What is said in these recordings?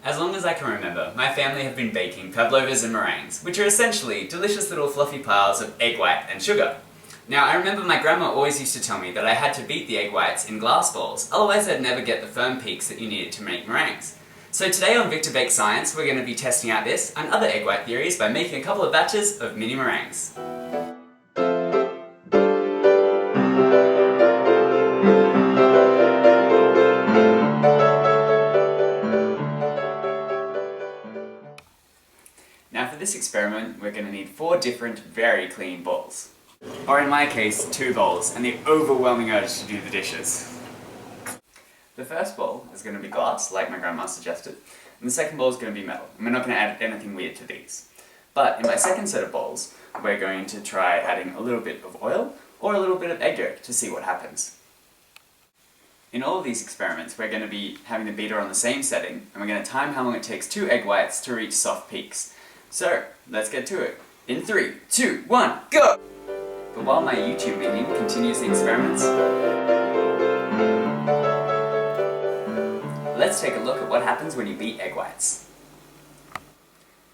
As long as I can remember, my family have been baking pavlovas and meringues, which are essentially delicious little fluffy piles of egg white and sugar. Now, I remember my grandma always used to tell me that I had to beat the egg whites in glass bowls, otherwise I'd never get the firm peaks that you needed to make meringues. So today on VictorBakesScience, we're going to be testing out this and other egg white theories by making a couple of batches of mini meringues. Now for this experiment, we're going to need 4 different, very clean bowls. Or in my case, 2 bowls, and the overwhelming urge to do the dishes. The first bowl is going to be glass, like my grandma suggested, and the second bowl is going to be metal, and we're not going to add anything weird to these. But in my second set of bowls, we're going to try adding a little bit of oil, or a little bit of egg yolk to see what happens. In all of these experiments, we're going to be having the beater on the same setting, and we're going to time how long it takes 2 egg whites to reach soft peaks. So, let's get to it. In 3, 2, 1, go! But while my YouTube minion continues the experiments, let's take a look at what happens when you beat egg whites.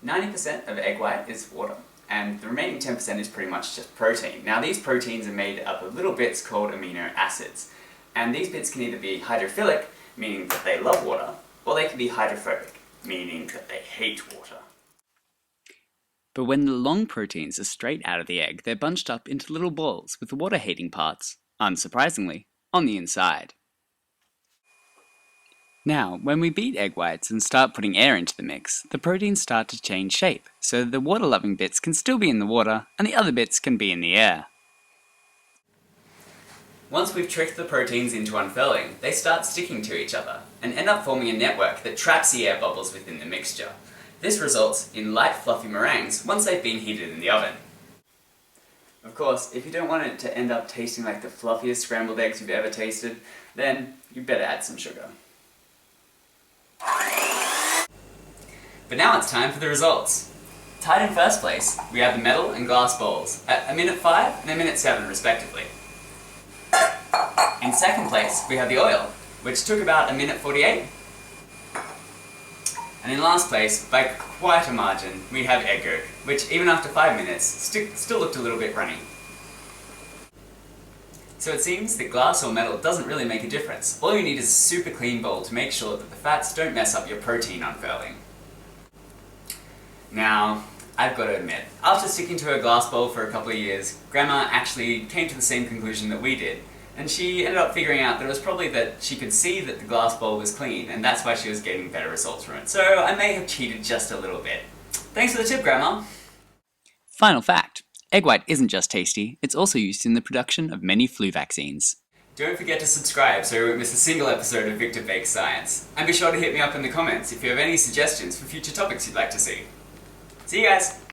90% of egg white is water, and the remaining 10% is pretty much just protein. Now these proteins are made up of little bits called amino acids, and these bits can either be hydrophilic, meaning that they love water, or they can be hydrophobic, meaning that they hate water. But when the long proteins are straight out of the egg, they're bunched up into little balls with the water-hating parts, unsurprisingly, on the inside. Now, when we beat egg whites and start putting air into the mix, the proteins start to change shape, so the water-loving bits can still be in the water, and the other bits can be in the air. Once we've tricked the proteins into unfurling, they start sticking to each other, and end up forming a network that traps the air bubbles within the mixture. This results in light, fluffy meringues once they've been heated in the oven. Of course, if you don't want it to end up tasting like the fluffiest scrambled eggs you've ever tasted, then you better add some sugar. But now it's time for the results. Tied in first place, we have the metal and glass bowls, at 1:05 and 1:07 respectively. In second place, we have the oil, which took about 1:48. And in last place, by quite a margin, we have egg yolk, which even after 5 minutes, still looked a little bit runny. So it seems that glass or metal doesn't really make a difference. All you need is a super clean bowl to make sure that the fats don't mess up your protein unfurling. Now, I've got to admit, after sticking to a glass bowl for a couple of years, Grandma actually came to the same conclusion that we did. And she ended up figuring out that it was probably that she could see that the glass bowl was clean, and that's why she was getting better results from it. So I may have cheated just a little bit. Thanks for the tip, Grandma! Final fact. Egg white isn't just tasty, it's also used in the production of many flu vaccines. Don't forget to subscribe so you won't miss a single episode of Victor Bakes Science. And be sure to hit me up in the comments if you have any suggestions for future topics you'd like to see. See you guys!